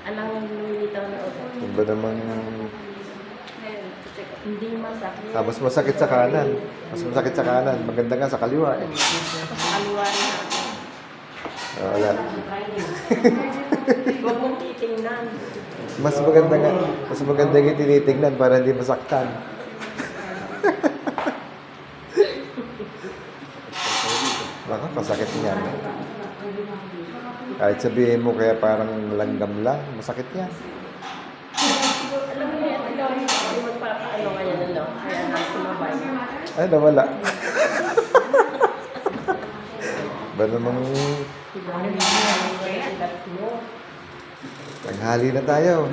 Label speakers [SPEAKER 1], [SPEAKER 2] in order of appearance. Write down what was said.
[SPEAKER 1] Alang lumilitaw na ugat.
[SPEAKER 2] Iba naman.
[SPEAKER 1] Hindi masakit.
[SPEAKER 2] Mas masakit sa kanan. Mas masakit sa kanan. Maganda nga sa kaliwa eh.
[SPEAKER 1] Ako sa kaliwa na ako.
[SPEAKER 2] Wala.
[SPEAKER 1] Huwag mong titingnan.
[SPEAKER 2] Mas maganda nga. Mas maganda nga tinitingnan para hindi masaktan. Baka pasakit niyan. Kahit sabihin mo kaya parang langgam lang, masakit yan.
[SPEAKER 1] Alam mo yan, hindi magpapaano kaya na kaya nakumabay.
[SPEAKER 2] Ay, nawala. Ba namang
[SPEAKER 1] Ang ugat mo.
[SPEAKER 2] tanghali na tayo.